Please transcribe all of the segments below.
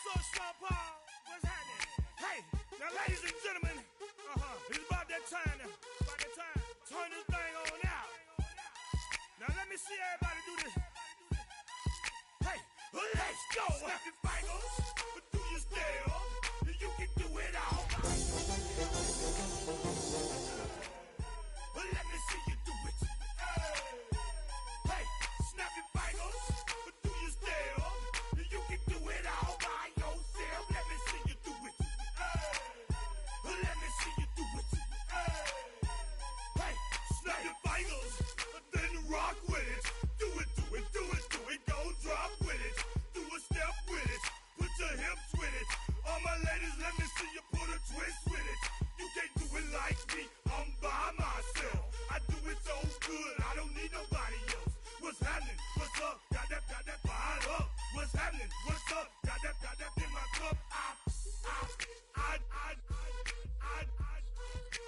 What's up, Sean Paul? What's happening? Hey, now, ladies and gentlemen, it's about that time. Turn this thing on out. Now, let me see everybody do this. Hey, let's go. Snap your fingers, but do your style. You can do it all. Let me see you do it. Hey, snap your fingers, but do your style. You can do it all by yourself. Let me see you do it. Let me see you do it. Hey, snap your fingers, then rock with it. Do it, do it, do it, do it. Go drop with it. Do a step with it. Put your hips with it. All my ladies, let me see you put a twist with it. You can't do it like me. I'm by myself. I do it so good. I don't need nobody else. What's happening? What's up? Got that fired up. What's happening? What's up? Got that in my cup.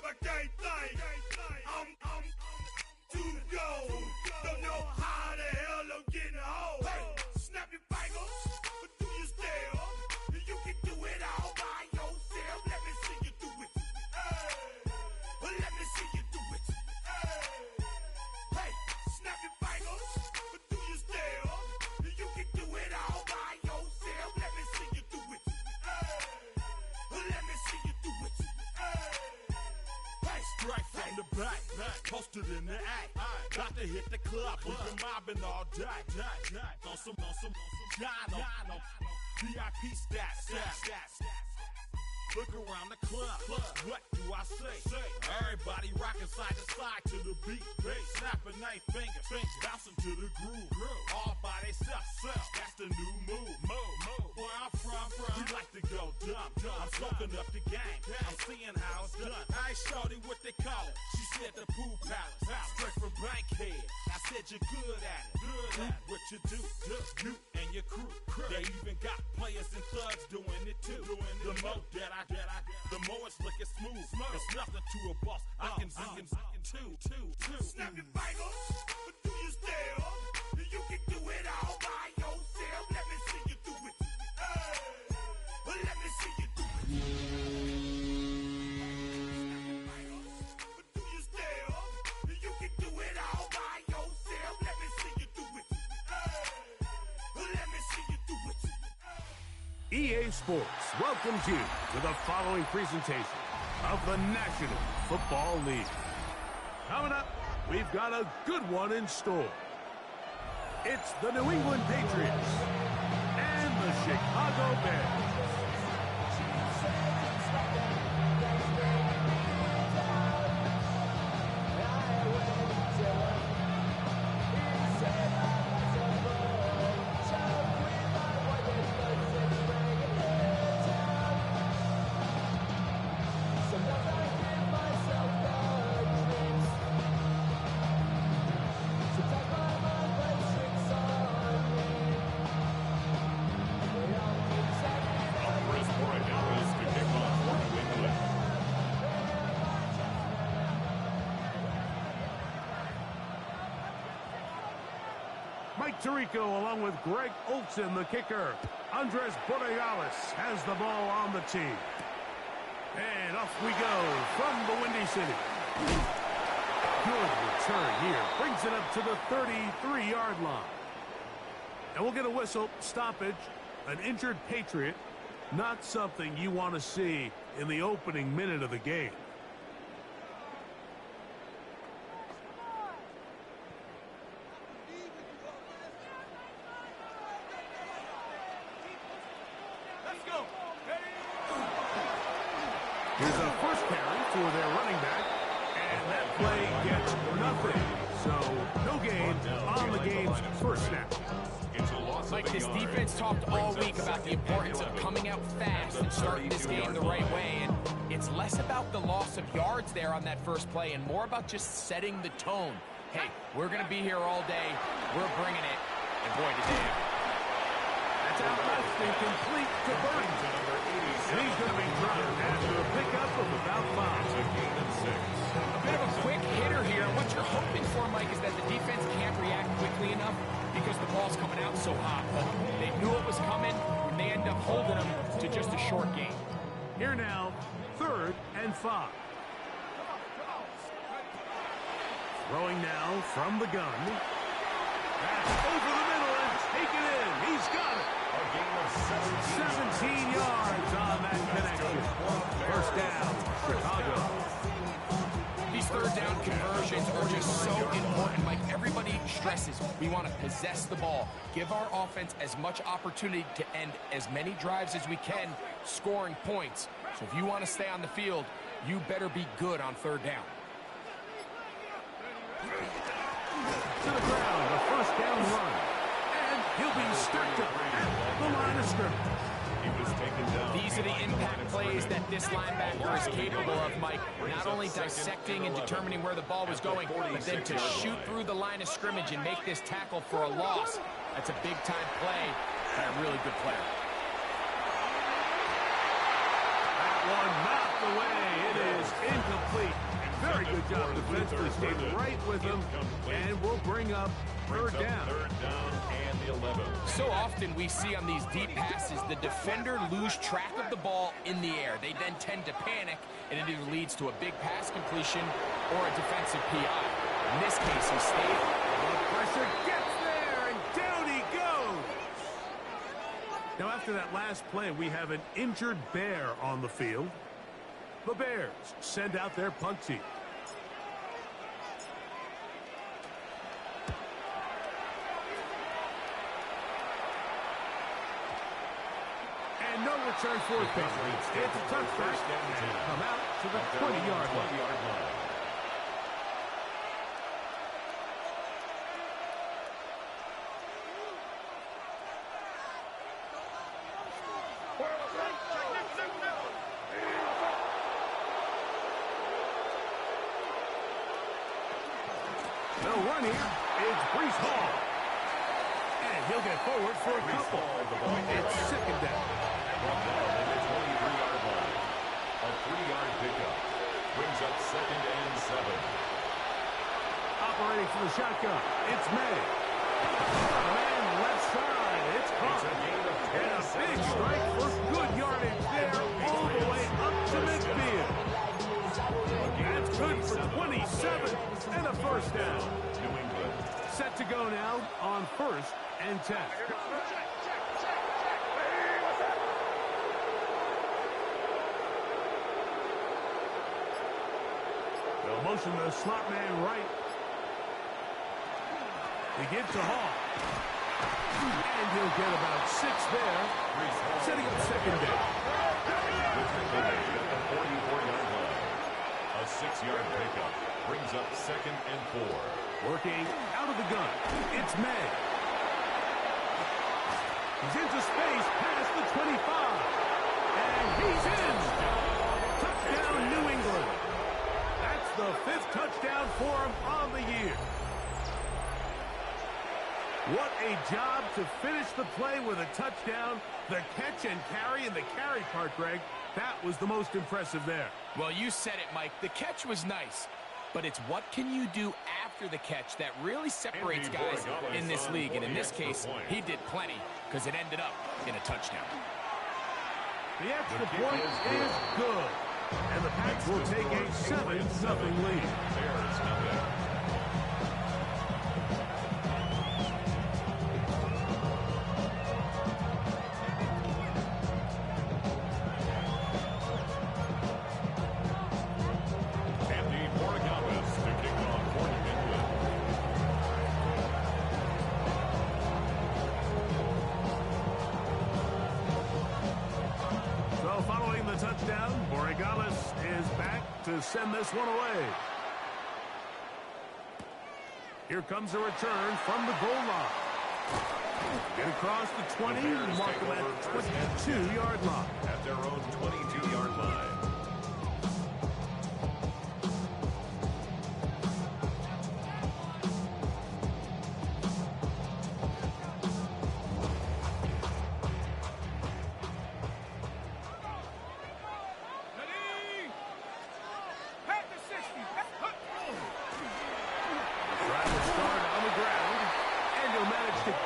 I can't think. I'm too go. Don't know how the hell I'm getting home. Hey, snap your fingers, but do your style. You can do it all by yourself. Let me see you do it. Let me see you do it. Hey, snap your fingers, but do your style. You can do it all by yourself. Let me see you do it. Let me see you do it. Hey, Straight from the back, posted in the act. Got to hit the club, we've been mobbing all day. On some Jono, VIP stats. Look around the club, what do I say? Everybody rocking side to side to the beat. Snapping their fingers, bouncing to the groove. All by themselves, that's the new move. Where I'm from, we like to go dumb. I'm soaking up the game, I'm seeing how it's done. I ain't shorty what they call it. She said the pool palace, straight from Bankhead. I said you're good at it. What you do, you and your crew. They even got players and thugs doing it too. The more that I the more it's looking smooth. It's nothing to a boss. I can two. snap your fingers, but do your style. You can do it all by yourself. Let me see you do it. Let me see you do it. But do your style. You can do it all by yourself. Let me see you do it. Let me see you do it. EA Sports welcomes you to the following presentation of the National Football League. Coming up, we've got a good one in store. It's the New England Patriots and the Chicago Bears. Mike Tirico along with Greg Olsen, the kicker. Andres Borregales has the ball on the tee. And off we go from the Windy City. Good return here. Brings it up to the 33-yard line. And we'll get a whistle, stoppage, an injured Patriot. Not something you want to see in the opening minute of the game. Here's a first carry for their running back, and that play gets nothing. So, no gain on the game's first snap. Mike, this defense talked all week about the importance of coming out fast and starting this game the right way, and it's less about the loss of yards there on that first play and more about just setting the tone. Hey, we're going to be here all day. We're bringing it, and boy, today. That's out left and complete to Burton. And he's going to be dropped after a pickup of about 5. A bit of a quick hitter here. What you're hoping for, Mike, is that the defense can't react quickly enough because the ball's coming out so hot. But they knew it was coming, and they end up holding them to just a short gain. Here now, 3rd and 5. Throwing now from the gun. That's over the middle and taken in. He's got it. A gain of 17 yards on that connection. First down, Chicago. These third down conversions are just so important. Like everybody stresses, we want to possess the ball, give our offense as much opportunity to end as many drives as we can, scoring points. So if you want to stay on the field, you better be good on 3rd down. To the ground, a first down run. And he'll be stacked up at the line of scrimmage. He was taken down. These are the impact plays that this linebacker is capable of, Mike. Not only dissecting and determining where the ball was going, but then to shoot through the line of scrimmage and make this tackle for a loss. That's a big-time play by a really good player. That one knocked away. It is incomplete. Very good job defensively, stayed right with him, and we'll bring up 3rd down. 3rd down and the 11. So often we see on these deep passes, the defender lose track of the ball in the air. They then tend to panic, and it either leads to a big pass completion or a defensive PI. In this case, he stayed. The pressure gets there, and down he goes. Now, after that last play, we have an injured Bear on the field. The Bears send out their punt team. And no return for it. It's a touchback. Come out to the 20-yard line. The run here is Breece Hall. And he'll get forward for a couple. It's 2nd down. Brought down at the 23-yard line. A 3-yard pickup. Brings up 2nd and 7. Operating for the shotgun. It's May. Man left side. It's caught. And a big strike for good yardage there all the way up to midfield. That's good for 27 and a first down. New England. Set to go now on 1st and 10. They'll motion the slot man right. They give to Hall. And he'll get about 6 there. Setting up 2nd down. At the 44-yard line. A 6-yard pickup. Brings up 2nd and 4. Working out of the gun. It's May. He's into space past the 25. And he's in. Touchdown, New England. That's the 5th touchdown for him on the year. What a job to finish the play with a touchdown. The catch and carry, and the carry part, Greg, that was the most impressive there. Well, you said it, Mike. The catch was nice, but it's what can you do after the catch that really separates guys in this league. And in this case, he did plenty because it ended up in a touchdown. The extra point is good. And the Pats will take a 7-0 lead. Bears nothing. Touchdown. Borregales is back to send this one away. Here comes a return from the goal line. Get across the 20 and mark them at the 22-yard line. At their own 22-yard line.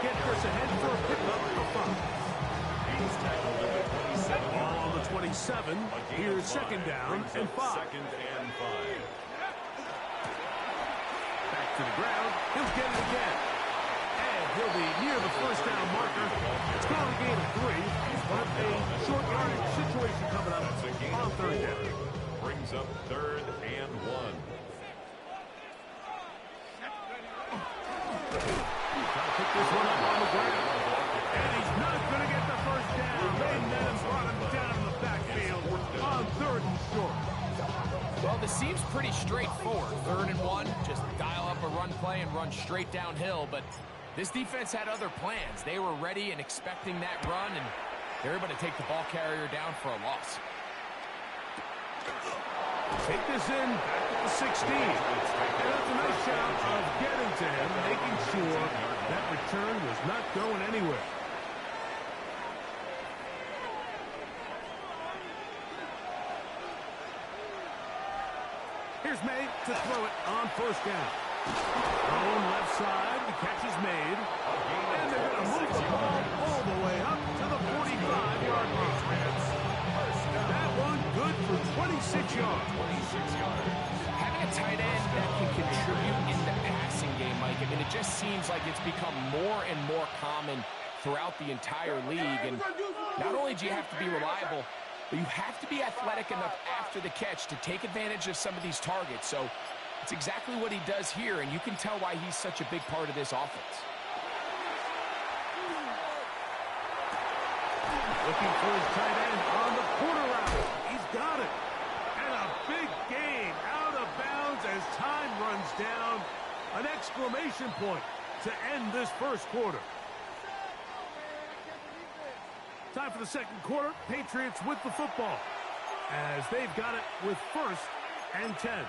Get this ahead for a pickup of 5. He's tackled at the 27. Ball on the 27. Here's second down and 5. Second and 5. Back to the ground. He'll get it again. And he'll be near the first down marker. It's going to gain of 3. But a short yardage situation coming up on third down. Brings up third and 1. Trying to pick this one up on the ground. And he's not going to get the first down. They met him, brought him down in the backfield on third and short. Well, this seems pretty straightforward. Third and 1, just dial up a run play and run straight downhill. But this defense had other plans. They were ready and expecting that run, and they're able to take the ball carrier down for a loss. Take this in back at the 16. And that's a nice job of getting to him, making sure that return was not going anywhere. Here's May to throw it on first down. Thrown left side, the catch is made. And they're going to move the ball all the way up to the 45-yard line. That one good for 26 yards. Having a tight end that can contribute in the passing game, Mike, I mean, it just seems like it's become more and more common throughout the entire league. And not only do you have to be reliable, but you have to be athletic enough after the catch to take advantage of some of these targets. So it's exactly what he does here, and you can tell why he's such a big part of this offense. Looking for his tight end on the quarter route. He's got it. And a big gain out of bounds as time runs down. An exclamation point to end this first quarter. Time for the second quarter. Patriots with the football as they've got it with first and 10.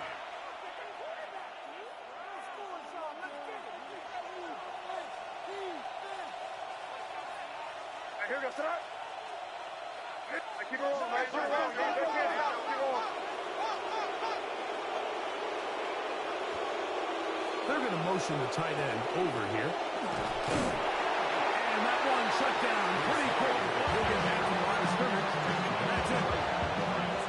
Here we go, sit up. Keep going, man. Keep going. They're going to motion the tight end over here. And that one shut down pretty quick. He'll get back to the line of scrimmage. And that's it.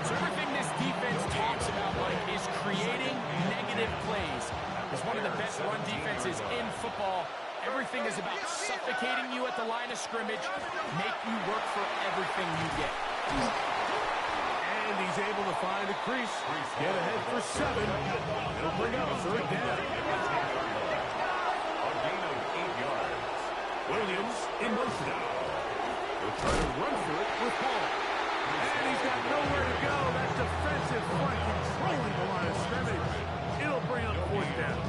So everything this defense talks about, Mike, is creating negative plays. It's one of the best run defenses in football. Everything is about suffocating you at the line of scrimmage, make you work for everything you get. And he's able to find a crease. Get ahead for 7. It'll bring up a third down. A gain of 8 yards. Williams in motion. He'll try to run for it with Paul. And he's got nowhere to go. That defensive front controlling the line of scrimmage. It'll bring up fourth down.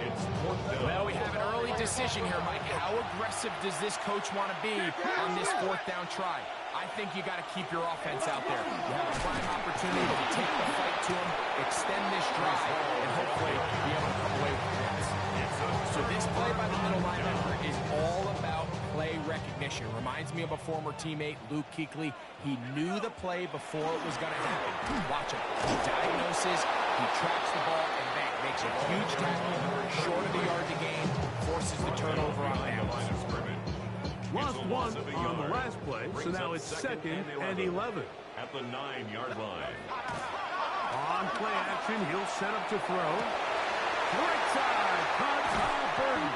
It's fourth down. Well, we have an early decision here, Mike. How aggressive does this coach want to be on this fourth down try? I think you got to keep your offense out there. You have a prime opportunity to take the fight to him, extend this drive, and hopefully be able to come away with points. So this play by the middle linebacker is all about play recognition. Reminds me of a former teammate, Luke Kuechly. He knew the play before it was going to happen. Watch him. He diagnoses, he tracks the ball, and bang, makes a huge tackle, short of the yard to gain, forces the turnover on downs. Lost one on the last play, so now it's second and 11. At the 9-yard line. On play action, he'll set up to throw. Right side, Kyle Burton.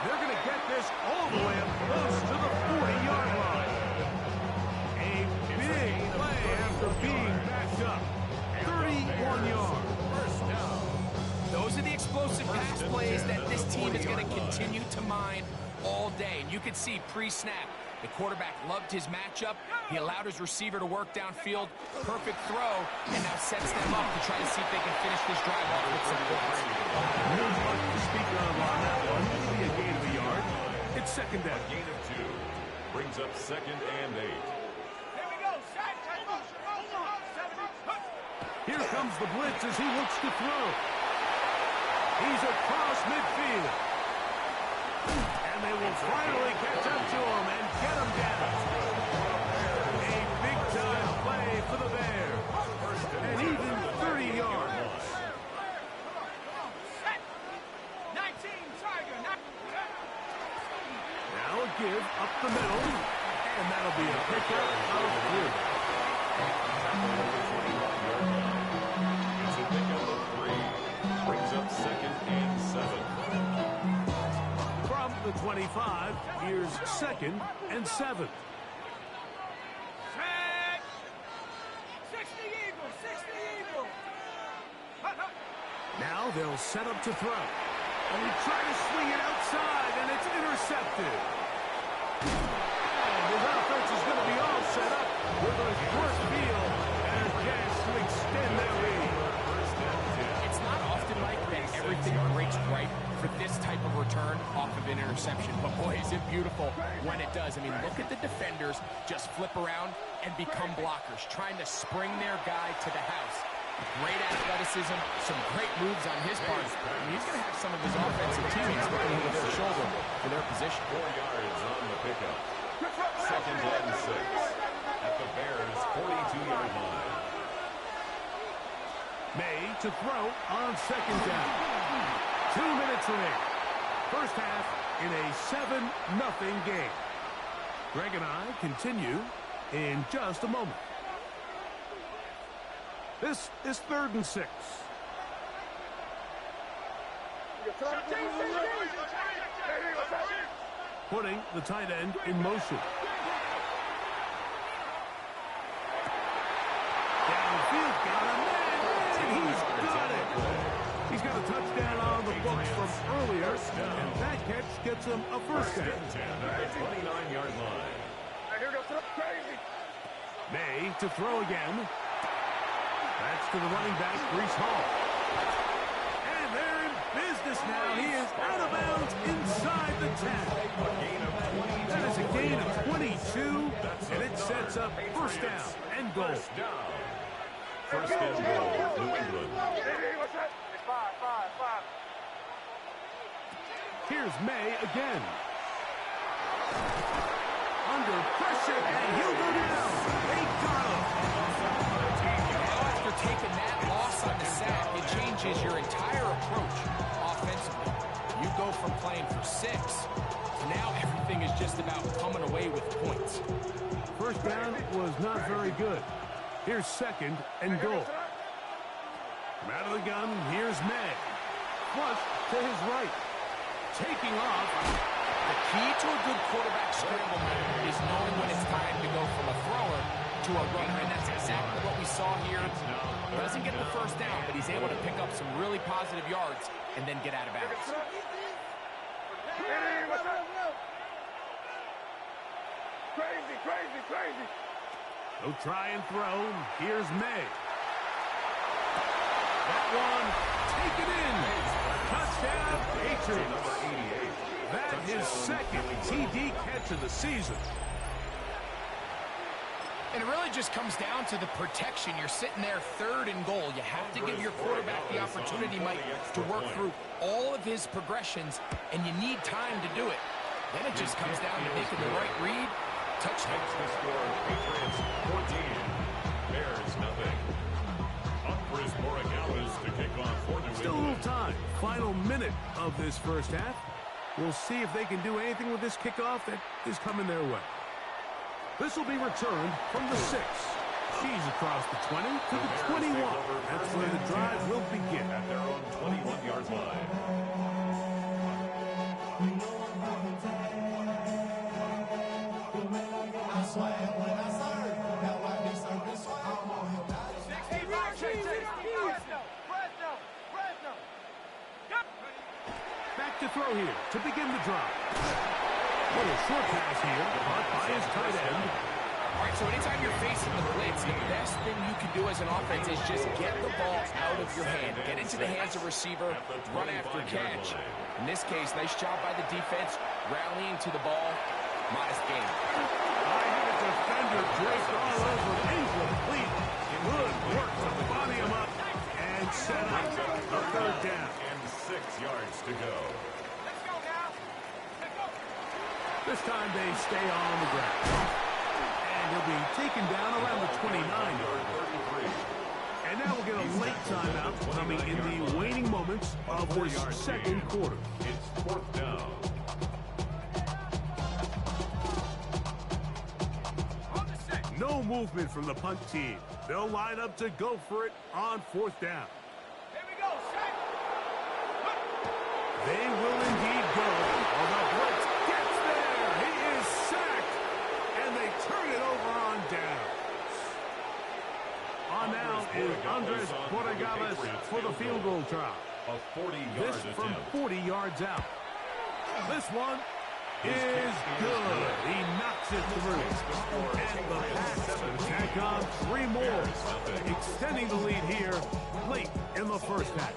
They're going to get this all the way up close to the 40-yard line. A big play after being backed up. 31 yards. Those are the explosive pass plays that this team is going to continue to mine all day. And you can see pre-snap, the quarterback loved his matchup. He allowed his receiver to work downfield. Perfect throw, and now sets them up to try to see if they can finish this drive off with some points. Not much to speak of on that one. Maybe a gain of a yard. It's second down. Gain of 2. Brings up second and 8. Here comes the blitz as he looks to throw. He's across midfield. And they will finally catch up to him and get him down. A big-time play for the Bears. And even 30 yards. Now a give up the middle. And pickup of 3. It's a pickup of 3. Brings up 2nd and 7. From the 25, here's 2nd and 7. Now they'll set up to throw. And he tries to swing it outside, and it's intercepted. And his offense is going to be all set up with a short field and a chance to extend their lead. It's not often, Mike, that everything breaks right for this type of return off of an interception. But, boy, is it beautiful when it does. I mean, look at the defenders just flip around and become blockers, trying to spring their guy to the house. Great athleticism, some great moves on his part. I mean, he's going to have some of his offensive teammates looking over their shoulder for their position. 4 yards on the pickup. 2nd and 6 at the Bears' 42-yard line. May to throw on 2nd down. 2 minutes remaining. First half in a 7-0 game. Greg and I continue in just a moment. This is 3rd and 6. Putting the tight end in motion. Downfield, got him. And he's got it. He's got a touchdown on the books from earlier, and that catch gets him a first down. At the 29-yard line. May to throw again. That's to the running back, Breece Hall. And they're in business now. He is out of bounds inside the 10. That is a gain of 22, and it sets up first down and goal. First and goal, New England. Here's May again. Under pressure, and he'll go down. They got him. After taking that loss on the sack, it changes your entire approach offensively. You go from playing for 6 to now everything is just about coming away with points. First down was not very good. Here's 2nd and goal. From out of the gun, here's May. Flush to his right. Taking off. The key to a good quarterback scramble is knowing when it's time to go from a thrower to a runner, and that's exactly what we saw here. Doesn't get the first down, but he's able to pick up some really positive yards and then get out of bounds. Crazy. He'll try and throw. Here's May. That one, take it in. Touchdown, Patriots. That is 2nd TD catch of the season. And it really just comes down to the protection. You're sitting there 3rd and goal. You have to give your quarterback the opportunity, Mike, to work through all of his progressions, and you need time to do it. Then it just comes down to making the right read. Touchdown. The score, Patriots 14, Bears nothing. Up for his Moragales to kick off for New England. Still a little time. Final minute of this first half. We'll see if they can do anything with this kickoff that is coming their way. This will be returned from the 6. She's across the 20 to the 21. That's where the drive will begin. At their own 21-yard line. Back to throw here to begin the drive. Little short pass here, caught by his tight end. All right, so anytime you're facing the blitz, the best thing you can do as an offense is just get the ball out of your hand. Get into the hands of receiver, run after catch. In this case, nice job by the defense, rallying to the ball. Modest gain. The defender draped all over incomplete. Good work to body him up and set up a 3rd down. And 6 yards to go. This time they stay on the ground. And he'll be taken down around the 29-yard. And now we'll get a late timeout coming in the waning moments of this 2nd quarter. It's 4th down. No movement from the punt team. They'll line up to go for it on 4th down. Here we go, set. They will indeed go. Oh, the blitz gets there. He is sacked. And they turn it over on down. On now is Andres Borregales for the field goal try. A 40-yard This from attempt. 40 yards out. This one is good. He knocks it through. And the Pats tack on 3 more, extending the lead here late in the first half.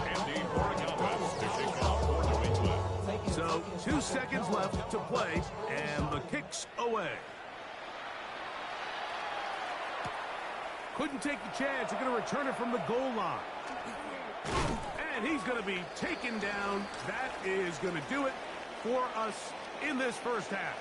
Andy Borregales to kick off for New England. So 2 seconds left to play, and the kick's away. Couldn't take the chance. They're going to return it from the goal line. And he's going to be taken down. That is going to do it for us in this first half.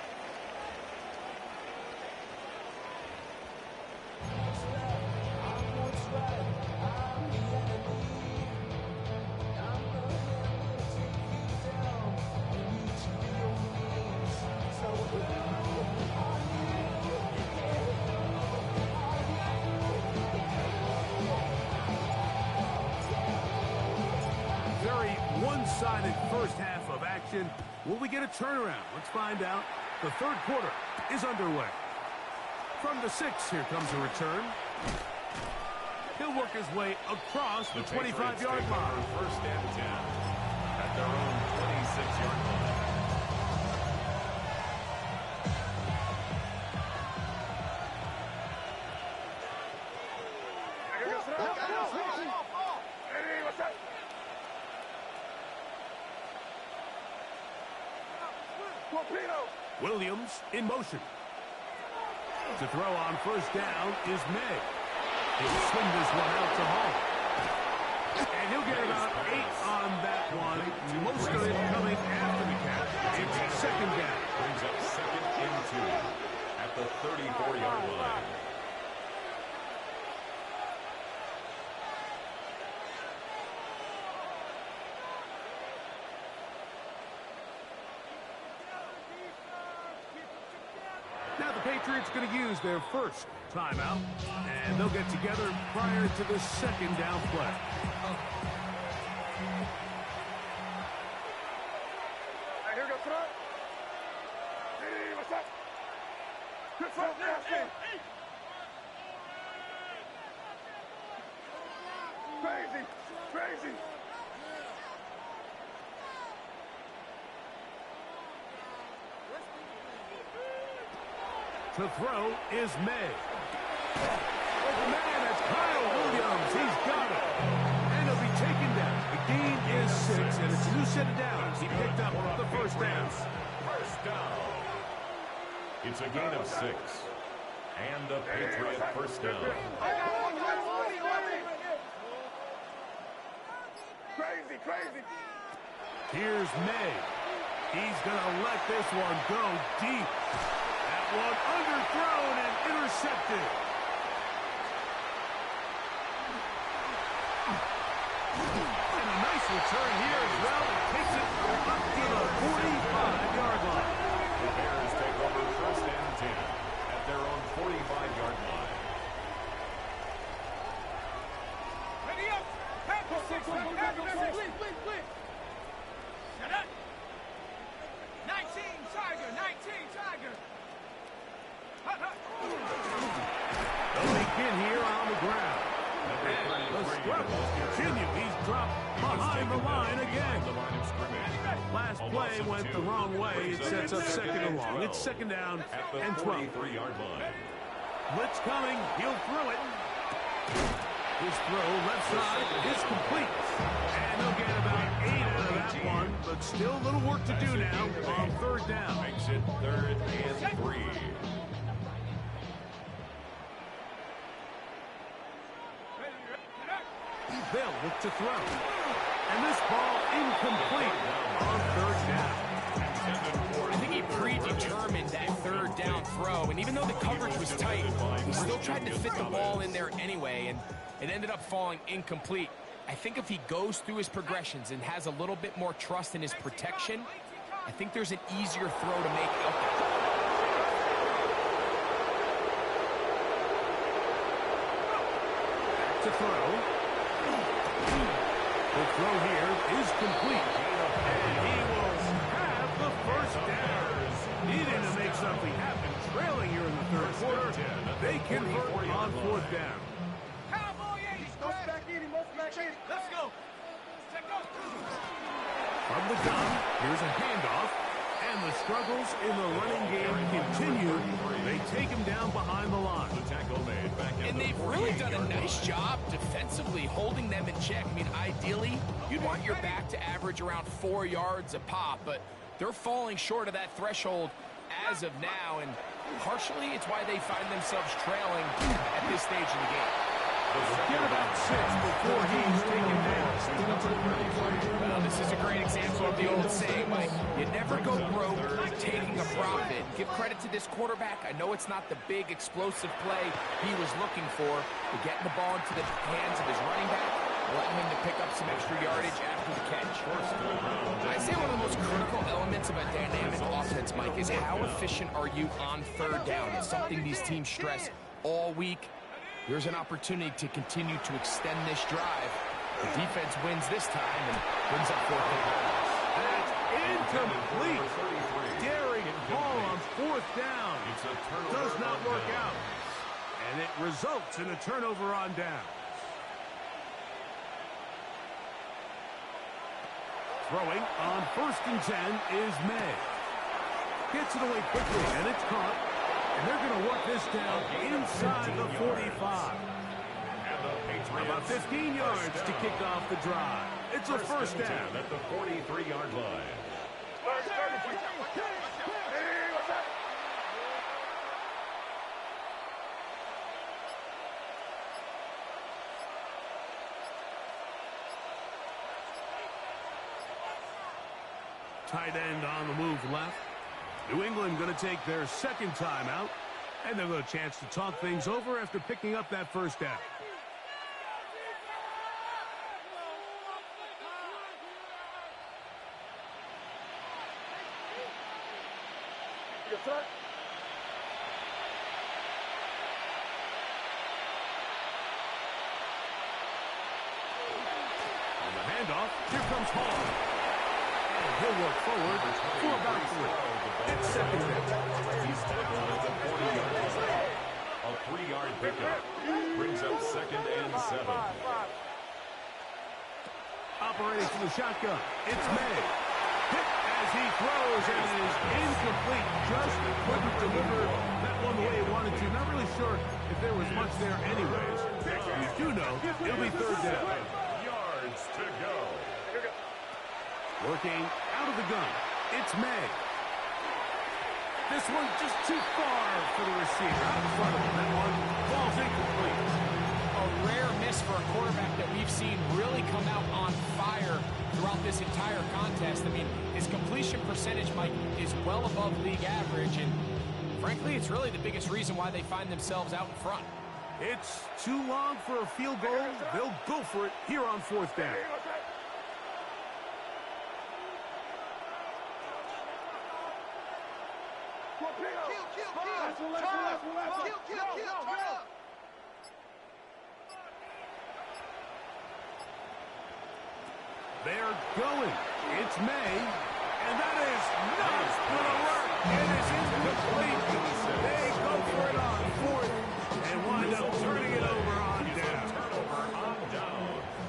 One-sided first half of action. Will we get a turnaround? Let's find out. The third quarter is underway. From the 6, here comes a return. He'll work his way across the 25-yard line. First and 10 at their own 26-yard line. Hey, what's up? Torpedo! Williams in motion. To throw on first down is May. He'll swing this one out to home. And he'll get about 8 on that one. Most of it coming after the catch. It's second down. Brings up second and 2 at the 34-yard line. Now the Patriots going to use their first timeout, and they'll get together prior to the second down play. Hey, here we go, front. Hey, what's up? Good front, nasty. Crazy, crazy. To throw is May. Open man, that's Kyle Williams. He's got it. And he'll be taken down. The gain is 6, and it's a new set of downs. He picked up the first down. First down. It's a gain of 6. And a Patriot first down. Crazy, crazy. Here's May. He's going to let this one go deep. That one underthrown and intercepted. And a nice return here as well. It takes it up to the 45-yard line. The Bears take over first and 10 at their own 45-yard line. Ready up. Tackle 6. Tackle 6. Blitz. Shut up. 19 Tiger. 19 Tiger. They'll begin here on the ground. And the scrub continue. He's dropped behind the line again. Last play went the wrong way. It sets up second and long. It's second down At the and 12. 43-yard line. Blitz coming. He'll throw it. His throw left side is complete. And he'll get about 8 out of that one. But still a little work to do now on third down. Makes it third and 3. They'll look to throw. And this ball incomplete on third down. I think he predetermined that third down throw, and even though the coverage was tight, he still tried to fit the ball in there anyway, and it ended up falling incomplete. I think if he goes through his progressions and has a little bit more trust in his protection, I think there's an easier throw to make out there. to throw. The throw here is complete. And he will have the first down. Needing to make something happen. Trailing here in the third quarter. They convert on fourth down. Let's go. From the gun, here's a handoff. And the struggles in the running game continue. They take him down behind the line. And they've really done a nice job defensively holding them in check. I mean, ideally, you'd want your back to average around 4 yards a pop, but they're falling short of that threshold as of now, and partially it's why they find themselves trailing at this stage in the game. Get about 6 before he's taken down. Well, this is a great example of the old saying, Mike, you never go broke taking a profit. Give credit to this quarterback. I know it's not the big explosive play he was looking for, but getting the ball into the hands of his running back, letting him to pick up some extra yardage after the catch. I'd say one of the most critical elements of a dynamic offense, Mike, is how efficient are you on third down. It's something these teams stress all week. Here's an opportunity to continue to extend this drive. The defense wins this time and brings up fourth down. That's incomplete. Daring ball on fourth down. Does not work out. And it results in a turnover on down. Throwing on 1st and 10 is May. Gets it away quickly, and it's caught. And they're going to work this down inside the 45. About 15 yards to kick off the drive. It's a first down. At the 43-yard line. Tight end on the move left. New England going to take their second timeout, and they'll get a chance to talk things over after picking up that first down. On the handoff, here comes Hall. He'll work forward for about 3. It's second down. He's tackled at the 40-yard line. A 3-yard pickup brings up 2nd and 7. Operating from the shotgun, it's May. Hit as he throws, and it is incomplete. Just couldn't deliver that one the way he wanted to. Not really sure if there was much there anyways. You do know it'll be third down. Yards to go. Working out of the gun, it's May. This one just too far for the receiver. Out in front of him. That one falls incomplete. A rare miss for a quarterback that we've seen really come out on fire throughout this entire contest. I mean, his completion percentage, Mike, is well above league average, and frankly, it's really the biggest reason why they find themselves out in front. It's too long for a field goal. They'll go for it here on fourth down. They're going. It's May. And that is not going to work. It is incomplete. They go for it on fourth and wind up turning it over on down.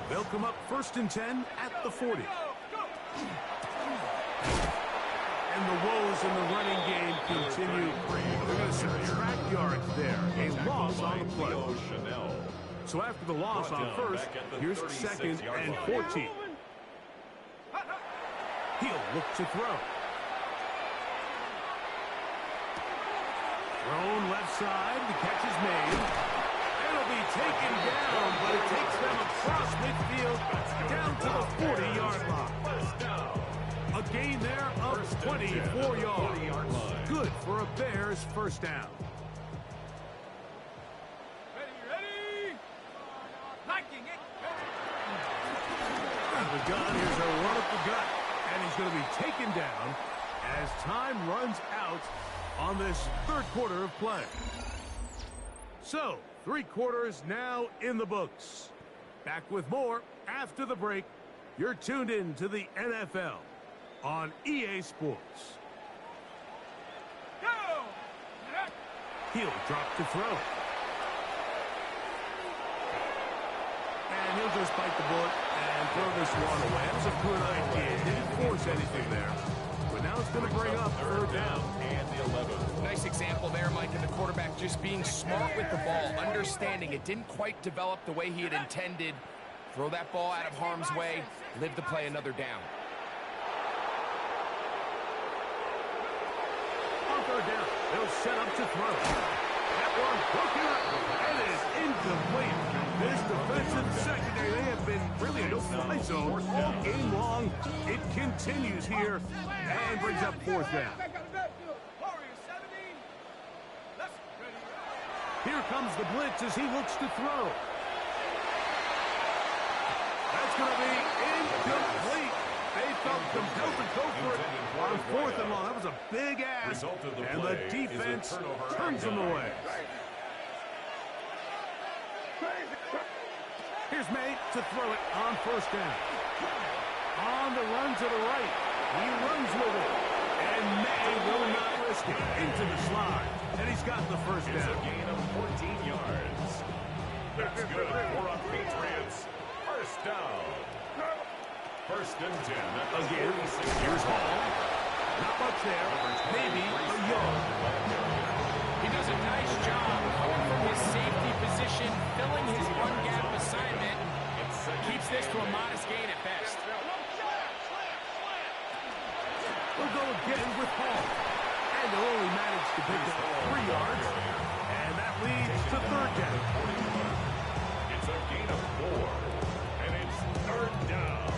They'll come up 1st and 10 at the 40. And the woes in the running game continue. They're going to subtract yards there. A loss on the play. So after the loss on 1st, here's 2nd and 14. He'll look to throw. Thrown left side. The catch is made. It'll be taken down, but it takes them across midfield down to the 40-yard line. A gain there of 24 yards. Good for a Bears first down. Ready? Liking it. Out of the gun, here's a run up the gut. And he's going to be taken down as time runs out on this third quarter of play. So, 3 quarters now in the books. Back with more after the break. You're tuned in to the NFL on EA Sports. He'll drop to throw. And he'll just bite the bullet and throw this one away. That was a good idea. Didn't force anything there. But now it's going to bring up 3rd down. And the 11. Nice example there, Mike, of the quarterback just being smart with the ball, understanding it didn't quite develop the way he had intended. Throw that ball out of harm's way, live to play another down. On 3rd down, they'll set up to throw. That one broken up, and it is incomplete. This defensive secondary, they have been really a no-fly zone all game long. It continues here and brings up 4th down. Here comes the blitz as he looks to throw. That's going to be incomplete. They felt compelled to go for it on 4th and long. That was a big ask, and the defense turns them away. Here's May to throw it on 1st down. On the run to the right. He runs with it. And May will not risk it. Into the slide. And he's got the 1st It's down. a gain of 14 yards. That's good for a Patriots. 1st down. 1st and 10. Again, here's Hall. Not much there. Maybe a yard. He does a nice job going from his safety position, filling his run gap assignment. Keeps this to a modest gain at best. We'll go again with Hall. And they'll only manage to pick up 3 yards. And that leads to 3rd down. It's a gain of 4. And it's 3rd down.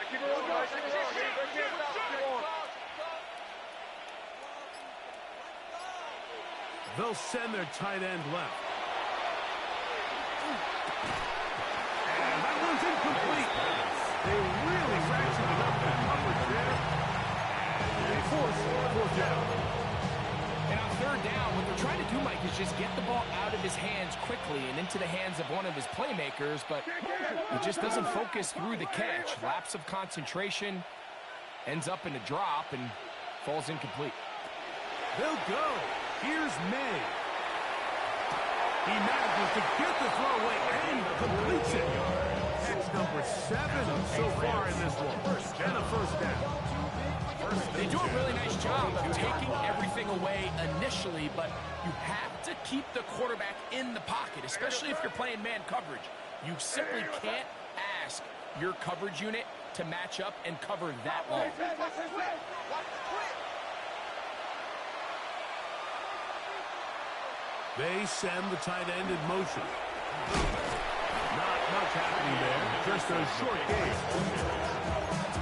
Keep it rolling, guys. Keep it rolling. Keep it rolling. They'll send their tight end left. And that one's incomplete. They really ratcheted up that coverage there. And they force 4th down. And on 3rd down, what they're trying to do, Mike, is just get the ball out of his hands quickly and into the hands of one of his playmakers, but he just doesn't focus through the catch. Lapse of concentration, ends up in a drop, and falls incomplete. They'll go. Here's May. He manages to get the throw away and completes it. Catch number 7 so far in this one. And a 1st down. They do a really nice job of taking everything away initially, but you have to keep the quarterback in the pocket, especially if you're playing man coverage. You simply can't ask your coverage unit to match up and cover that long. They send the tight end in motion. Not much happening there. Just a short game.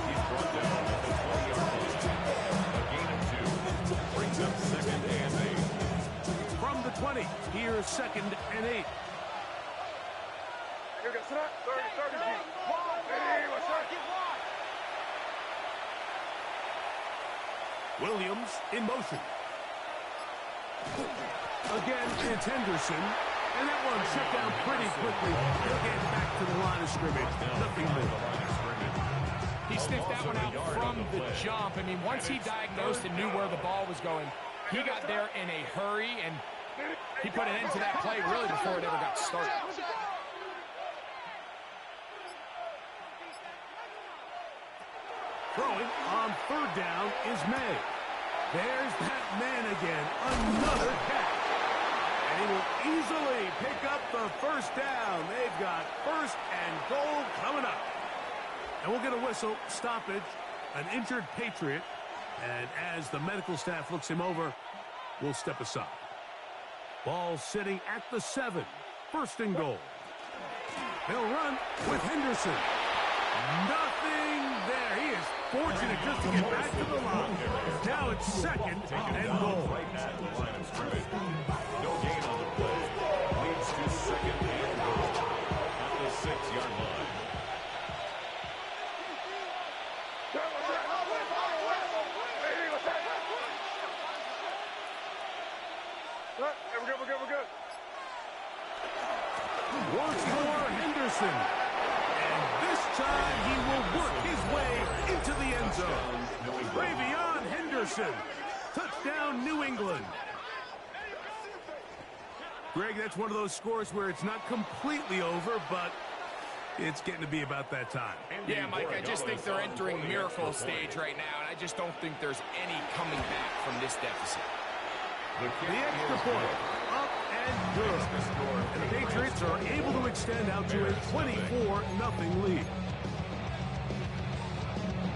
He's brought down at the 20-yard line. A gain of 2. Brings up 2nd and 8. From the 20, here's 2nd and 8. Here we go. Sit up. 30. Hey, what's up? Williams in motion. Again, it's Henderson. And that one shut down pretty quickly. He'll get back to the line of scrimmage. Nothing more. He sniffed that one out from the jump. I mean, once he diagnosed and knew where the ball was going, he got there in a hurry, and he put an end to that play really before it ever got started. Throwing on 3rd down is May. There's that man again. Another catch. And he will easily pick up the 1st down. They've got 1st and goal coming up. And we'll get a whistle, stoppage, an injured Patriot. And as the medical staff looks him over, we'll step aside. Ball sitting at the 7. 1st and goal. They'll run with Henderson. Nothing there. He is fortunate just to get back to the line. Now it's 2nd and goal. Right at the line of scrimmage. No gain on the play. Leads to 2nd and goal at the 6-yard line. We're good, we're good, we're good. Once more, Henderson. And this time he will work his way into the end zone. Ravion Henderson. Touchdown, New England. Greg, that's one of those scores where it's not completely over, but it's getting to be about that time. Yeah, Mike, I just think they're entering miracle stage right now, and I just don't think there's any coming back from this deficit. The extra point, up and good. And the Patriots are able to extend out to a 24-0 lead.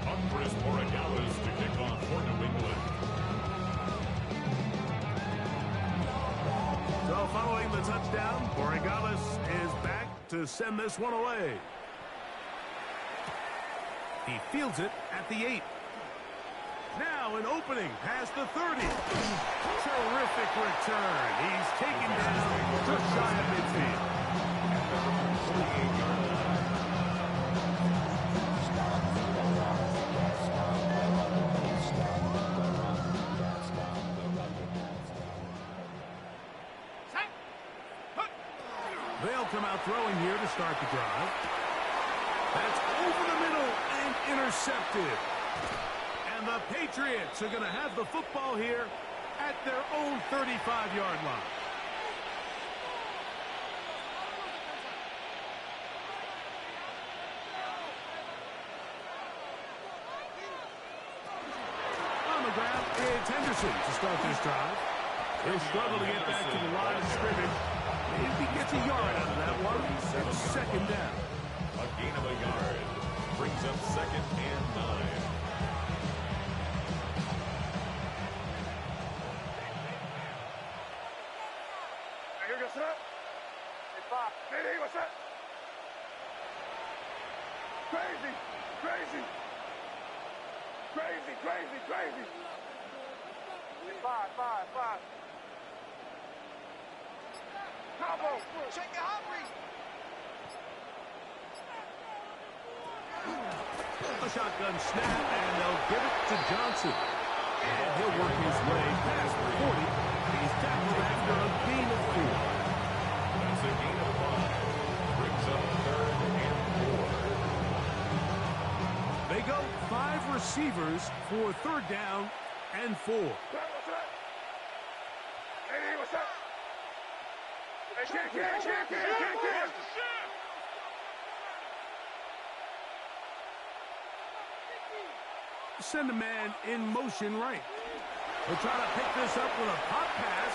Andres Borregales to kick off for New England. So following the touchdown, Borregales is back to send this one away. He fields it at the 8. Now an opening past the 30. Terrific return. He's taken down just shy of midfield. They'll come out throwing here to start the drive. That's over the middle and intercepted. And the Patriots are going to have the football here at their own 35-yard line. On the ground, it's Henderson to start this drive. He'll struggle to get back to the line of scrimmage. If he gets a yard out of that one, it's second down. A gain of a yard brings up 2nd and 9. Here goes up. Hey, 5. Hey, what's up? Crazy, crazy. Crazy, crazy, crazy. Hey, 5. Combo. Check it out, A shotgun snap, and they'll give it to Johnson. And he'll work his way past the 40. He's tackled after a gain of 4. That's a gain of 5. Brings up 3rd and 4. They go 5 receivers for 3rd down and 4. What's up? Hey, what's up? Hey, kid. Send a man in motion right. They'll try to pick this up with a pop pass.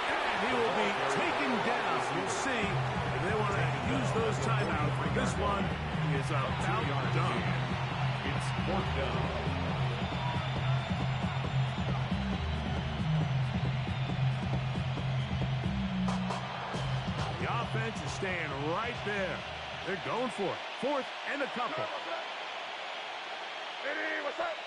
And he will be taken down. We'll see if they want to use those timeouts. This one is about done. It's 4th down. The offense is staying right there. They're going for it. 4th and a couple. Hey, what's up?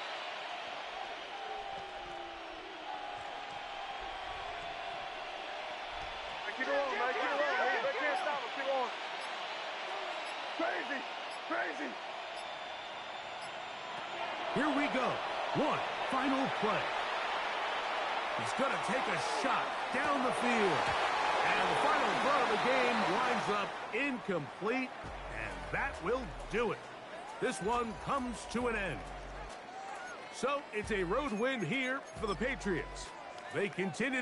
Keep it on, man. Keep it on. They can't stop us. Keep on. Crazy. Crazy. Here we go. One final play. He's going to take a shot down the field. And the final throw of the game winds up incomplete. And that will do it. This one comes to an end. So it's a road win here for the Patriots. They continue